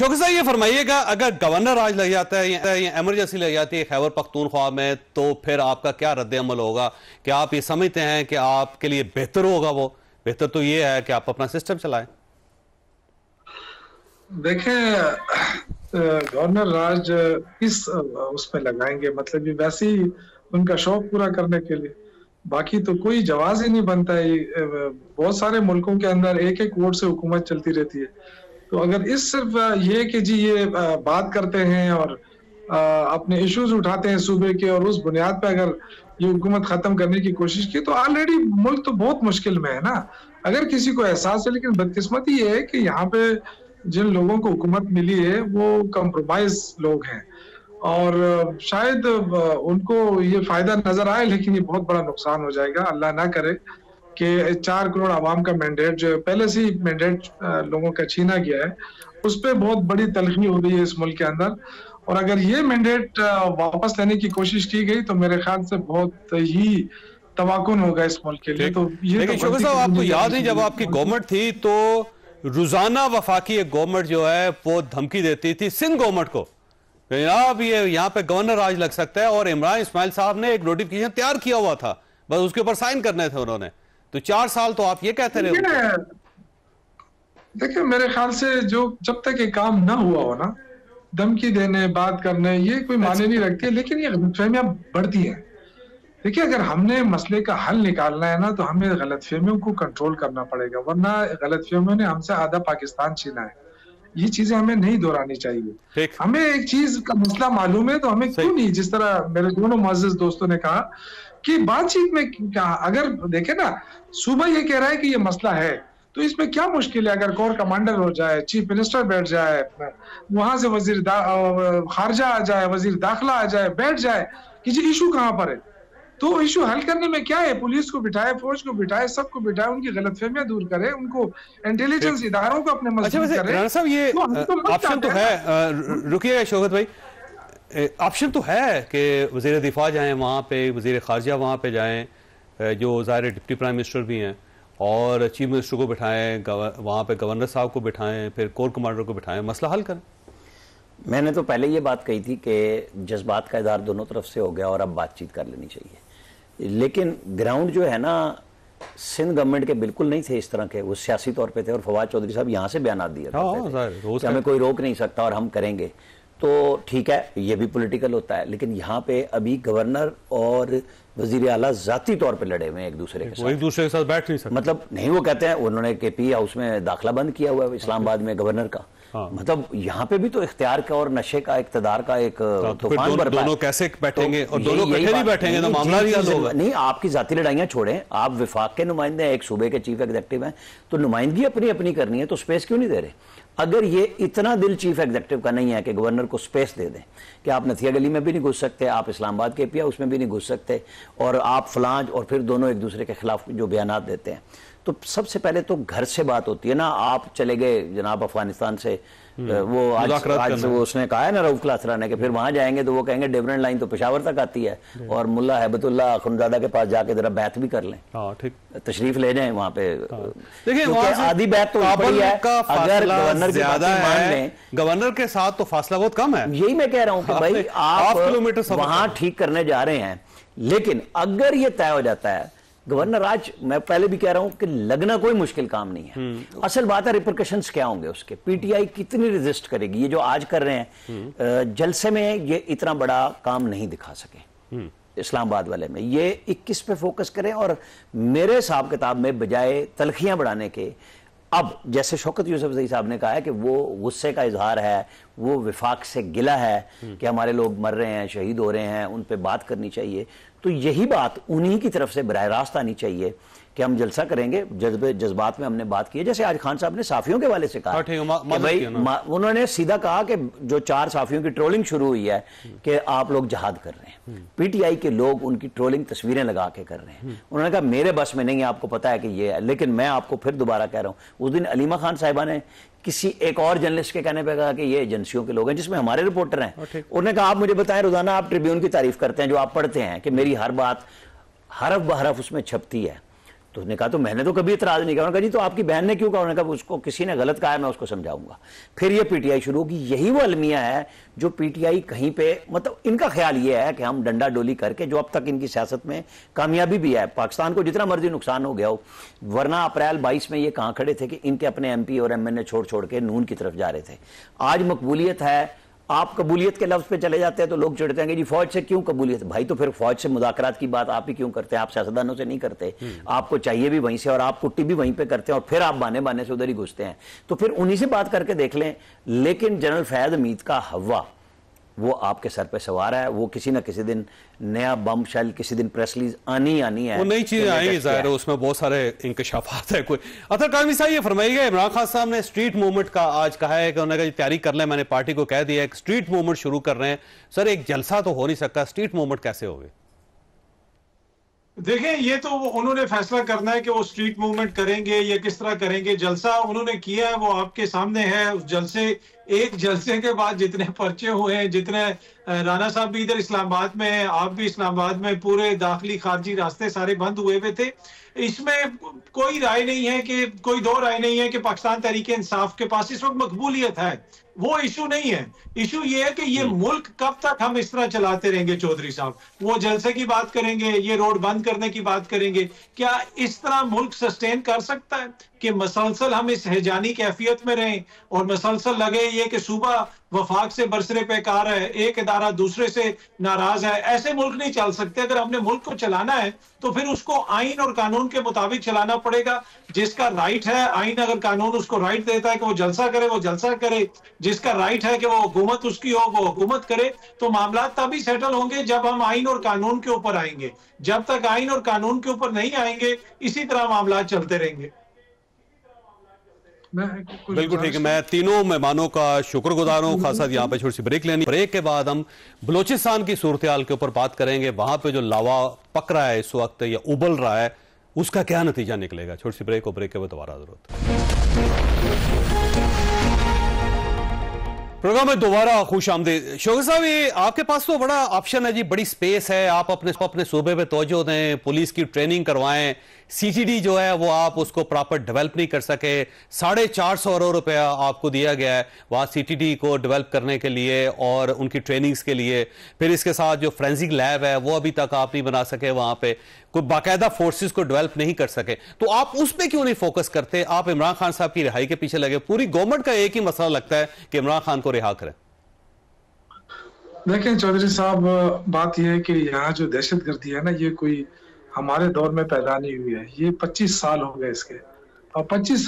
शौकत साहब ये फरमाइएगा, अगर गवर्नर राज लग जाता है या इमरजेंसी लग जाती है खैबर पख्तूनख्वा में, तो फिर आपका क्या रद्द अमल होगा? क्या आप ये समझते हैं कि आपके लिए बेहतर होगा? वो बेहतर तो ये है कि आप अपना सिस्टम चलाएं। देखें, गवर्नर राज किस उसमें लगाएंगे, मतलब ये वैसे ही उनका शौक पूरा करने के लिए, बाकी तो कोई जवाब ही नहीं बनता है। बहुत सारे मुल्कों के अंदर एक एक वोट से हुकूमत चलती रहती है। तो अगर इस सिर्फ ये कि जी ये बात करते हैं और अपने इश्यूज उठाते हैं सूबे के, और उस बुनियाद पे अगर ये हुकूमत खत्म करने की कोशिश की, तो ऑलरेडी मुल्क तो बहुत मुश्किल में है ना। अगर किसी को एहसास है, लेकिन बदकिस्मती ये है कि यहाँ पे जिन लोगों को हुकूमत मिली है वो कंप्रोमाइज लोग हैं, और शायद उनको ये फायदा नजर आए, लेकिन ये बहुत बड़ा नुकसान हो जाएगा। अल्लाह ना करे कि 4 करोड़ आवाम का मैंडेट, जो पहले से ही मैंडेट लोगों का छीना गया है, उस पर बहुत बड़ी तलखी हो रही है इस मुल्क के अंदर। और अगर ये मैंडेट वापस लेने की कोशिश की गई तो मेरे ख्याल से बहुत ही तबाकुन होगा इस मुल्क के लिए। तो ये लेकिन शौकत साहब, आपको याद नहीं जब आपकी गवर्नमेंट थी तो रोजाना वफाकी एक गवर्नमेंट जो है वो धमकी देती थी सिंध गवर्नमेंट को, जनाब ये यहाँ पे गवर्नर राज लग सकता है, और इमरान इस्माइल साहब ने एक नोटिफिकेशन तैयार किया हुआ था, बस उसके ऊपर साइन करने थे उन्होंने। तो 4 साल तो आप ये कहते रहे। देखिए, मेरे ख्याल से जो जब तक ये काम ना हुआ हो ना, धमकी देने, बात करने, ये कोई मायने नहीं रखती है, लेकिन ये गलतफहमियां बढ़ती हैं। देखिए, अगर हमने मसले का हल निकालना है ना, तो हमें गलतफहमियों को कंट्रोल करना पड़ेगा, वरना गलतफहमियों ने हमसे आधा पाकिस्तान छीना है। ये चीजें हमें नहीं दोहरानी चाहिए। हमें एक चीज का मसला मालूम है तो हमें क्यों नहीं, जिस तरह मेरे दोनों मुअज़्ज़िज़ दोस्तों ने कहा कि बातचीत में क्या, अगर देखे ना, सूबा ये कह रहा है कि ये मसला है, तो इसमें क्या मुश्किल है? अगर कोर कमांडर हो जाए, चीफ मिनिस्टर बैठ जाए, वहां से वजीर खारजा आ जाए, वजीर दाखिला आ जाए, बैठ जाए कि जी इशू कहां पर है, तो इशू हल करने में क्या है? पुलिस को बिठाए, फौज को बिठाए, सबको बिठाए, उनकी गलतफहमियां दूर करे, उनको इंटेलिजेंस इदारों को अपने मजबूत करे। राणा साहब, ये ऑप्शन तो है, रुकिएगा शौकत भाई, ऑप्शन तो है कि वजीर दिफा जाएं वहाँ पे, वजीर खारजा वहाँ पे जाएं, जो ज़ाहिर डिप्टी प्राइम मिनिस्टर भी हैं, और चीफ मिनिस्टर को बिठाएं, वहाँ पे गवर्नर साहब को बिठाएं, फिर कोर कमांडर को बिठाएं, मसला हल करें। मैंने तो पहले ये बात कही थी कि जज्बात का इज़हार दोनों तरफ से हो गया और अब बातचीत कर लेनी चाहिए, लेकिन ग्राउंड जो है ना, सिंध गवर्नमेंट के बिल्कुल नहीं थे इस तरह के, वो सियासी तौर पे थे, और फवाद चौधरी साहब यहाँ से बयान दिए थे हमें कोई रोक नहीं सकता और हम करेंगे। तो ठीक है, ये भी पॉलिटिकल होता है, लेकिन यहाँ पे अभी गवर्नर और वजीर आला जाती तौर पे लड़े हुए हैं एक दूसरे के साथ बैठ नहीं सकते। मतलब नहीं, वो कहते हैं उन्होंने केपी हाउस में दाखिला बंद किया हुआ है इस्लामाबाद में गवर्नर का। मतलब यहाँ पे भी तो इख्तियार का और नशे का, इख्तिदार का एक तूफान बरपा है। दोनों कैसे बैठेंगे, और दोनों इकट्ठे भी बैठेंगे तो मामला भी हल होगा। नहीं, आपकी जाती लड़ाइयां छोड़ें, आप विफाक के नुमाइंदे हैं, एक सूबे के चीफ एग्जीक्यूटिव हैं, तो नुमाइंदगी अपनी अपनी करनी है, तो स्पेस क्यों नहीं दे रहे? अगर ये इतना दिल चीफ एग्जीक्यूटिव का नहीं है कि गवर्नर को स्पेस दे दें कि आप नथिया गली में भी नहीं घुस सकते, आप इस्लामाबाद के पिया उसमें भी नहीं घुस सकते, और आप फलांज, और फिर दोनों एक दूसरे के खिलाफ जो बयानात देते हैं, तो सबसे पहले तो घर से बात होती है ना। आप चले गए जनाब अफगानिस्तान से, वो आज वो उसने कहा है ना रऊफ क्लासरा ने कि फिर वहां जाएंगे तो वो कहेंगे डिफरेंट लाइन तो पेशावर तक आती है, और मुल्ला हैबतुल्लाह अखुनजादा के पास जाके जरा बैत भी कर लें, तशरीफ ले जाएं वहां पे। देखिए, आधी बैत तो ऊपर है, अगर गवर्नर की बात मान लें, गवर्नर के साथ तो फासला बहुत कम है। यही मैं कह रहा हूं कि भाई आप किलोमीटर वहां ठीक करने जा रहे हैं, लेकिन अगर ये तय हो जाता है गवर्नर आज, मैं पहले भी कह रहा हूं कि लगना कोई मुश्किल काम नहीं है। असल बात है रिपरकशंस क्या होंगे उसके, पीटीआई कितनी रेजिस्ट करेगी। ये जो आज कर रहे हैं जलसे में, ये इतना बड़ा काम नहीं दिखा सके इस्लामाबाद वाले में, ये 21 पे फोकस करें, और मेरे हिसाब किताब में बजाय तलखियां बढ़ाने के, अब जैसे शौकत यूसुफजई साहब ने कहा है कि वो गुस्से का इजहार है, वो विफाक से गिला है कि हमारे लोग मर रहे हैं, शहीद हो रहे हैं, उन पे बात करनी चाहिए, तो यही बात उन्हीं की तरफ से बराह रास्त आनी चाहिए कि हम जलसा करेंगे, जज्बात में हमने बात की है। जैसे आज खान साहब ने साफियों के वाले से कहा कि भाई, उन्होंने सीधा कहा कि जो 4 साफियों की ट्रोलिंग शुरू हुई है कि आप लोग जहाद कर रहे हैं, पीटीआई के लोग उनकी ट्रोलिंग तस्वीरें लगा के कर रहे हैं। उन्होंने कहा मेरे बस में नहीं है, आपको पता है कि ये है, लेकिन मैं आपको फिर दोबारा कह रहा हूं, उस दिन अलीमा खान साहिबा ने किसी एक और जर्नलिस्ट के कहने पे कहा कि ये एजेंसियों के लोग हैं, जिसमें हमारे रिपोर्टर हैं। उन्होंने कहा आप मुझे बताएं, रोजाना आप ट्रिब्यून की तारीफ करते हैं, जो आप पढ़ते हैं कि मेरी हर बात हरफ बहरफ उसमें छपती है, तो उसने कहा तो मैंने तो कभी इतराज नहीं किया। उन्होंने कहा जी तो आपकी बहन ने क्यों कहा? उन्होंने कहा उसको किसी ने गलत कहा है, मैं उसको समझाऊंगा। फिर ये पीटीआई शुरू होगी। यही वो अलमिया है जो पीटीआई कहीं पे, मतलब इनका ख्याल ये है कि हम डंडा डोली करके, जो अब तक इनकी सियासत में कामयाबी भी है, पाकिस्तान को जितना मर्जी नुकसान हो गया हो, वरना अप्रैल 22 में ये कहां खड़े थे कि इनके अपने एमपी और एमएनए छोड़ छोड़ के नून की तरफ जा रहे थे। आज मकबूलियत है, आप कबूलियत के लफ्ज पे चले जाते हैं तो लोग चिढ़ते हैं कि जी फौज से क्यों कबूलियत? भाई तो फिर फौज से मुज़ाकरात की बात आप ही क्यों करते हैं? आप सियासतदानों से नहीं करते, आपको चाहिए भी वहीं से और आप पुट्टी भी वहीं पे करते हैं और फिर आप बाने बाने से उधर ही घुसते हैं। तो फिर उन्हीं से बात करके देख लें। लेकिन जनरल फैद हमीद का हवा वो आपके सर पे सवार है। वो किसी ना किसी दिन नया बम शेल, किसी दिन प्रेस रिलीज आनी है, वो नई चीजें आएंगी, जाहिर है उसमें बहुत सारे इंकशाफात है। कोई अतर काज़मी साहब ये फरमाइएगा, इमरान खान साहब ने स्ट्रीट मूवमेंट का आज कहा है कि उन्होंने तैयारी कर लें, मैंने पार्टी को कह दिया है स्ट्रीट मूवमेंट शुरू कर रहे हैं। सर एक जलसा तो हो नहीं सकता, स्ट्रीट मूवमेंट कैसे होगी? देखें, ये तो उन्होंने फैसला करना है कि वो स्ट्रीट मूवमेंट करेंगे या किस तरह करेंगे। जलसा उन्होंने किया है वो आपके सामने है। उस जलसे, एक जलसे के बाद जितने पर्चे हुए हैं, जितने राना साहब भी इधर इस्लामाबाद में हैं, आप भी इस्लामाबाद में, पूरे दाखिली खारजी रास्ते सारे बंद हुए हुए थे। इसमें कोई राय नहीं है कि, कोई दो राय नहीं है कि पाकिस्तान तहरीक इंसाफ के पास इस वक्त मकबूलियत है। वो इशू नहीं है। इशू ये है कि ये मुल्क कब तक हम इस तरह चलाते रहेंगे। चौधरी साहब वो जलसे की बात करेंगे, ये रोड बंद करने की बात करेंगे। क्या इस तरह मुल्क सस्टेन कर सकता है कि मसलसल हम इस हैजानी कैफियत में रहें और मसलसल लगे ये कि सुबह वफाक से बरसरे पेकार है, एक इदारा दूसरे से नाराज है? ऐसे मुल्क नहीं चल सकते। अगर हमने मुल्क को चलाना है तो फिर उसको आइन और कानून के मुताबिक चलाना पड़ेगा। जिसका राइट है, आइन अगर कानून उसको राइट देता है कि वो जलसा करे, वो जलसा करे। जिसका राइट है कि वो हुकूमत उसकी हो, वो हुकूमत करे। तो मामला तभी सेटल होंगे जब हम आइन और कानून के ऊपर आएंगे। जब तक आइन और कानून के ऊपर नहीं आएंगे, इसी तरह मामला चलते रहेंगे। बिल्कुल ठीक है। मैं तीनों मेहमानों का शुक्रगुजार हूं। खासा यहाँ पे छोटी सी ब्रेक लेनी। ब्रेक के बाद हम बलोचिस्तान की सूरत हाल के ऊपर बात करेंगे। वहां पे जो लावा पक रहा है इस वक्त या उबल रहा है, उसका क्या नतीजा निकलेगा। छोटी सी ब्रेक, और ब्रेक के बाद दोबारा जरूरत। प्रोग्राम में दोबारा खुश आमदीद। शौकत साहब, ये आपके पास तो बड़ा ऑप्शन है जी, बड़ी स्पेस है। आप अपने सूबे पे तवज्जो दें, पुलिस की ट्रेनिंग करवाएं। सीटीडी जो है वो आप उसको प्रॉपर डेवलप नहीं कर सके। 450 करोड़ रुपया आपको दिया गया है वहाँ सीटीडी को डेवलप करने के लिए और उनकी ट्रेनिंग्स के लिए। फिर इसके साथ जो फोरेंसिक लैब है वो अभी तक आप नहीं बना सके, वहाँ पे कोई बाकायदा फोर्सेस को डेवलप नहीं कर सके। तो आप उस पर क्यों नहीं फोकस करते? आप इमरान खान साहब की रिहाई के पीछे लगे। पूरी गवर्नमेंट का एक ही मसला लगता है कि इमरान खान को रिहा करें। देखें चौधरी साहब, बात यह है कि यहाँ जो दहशतगर्दी है ना, ये कोई हमारे दौर में पैदा नहीं हुई है। ये 25 साल हो गए इसके, और 25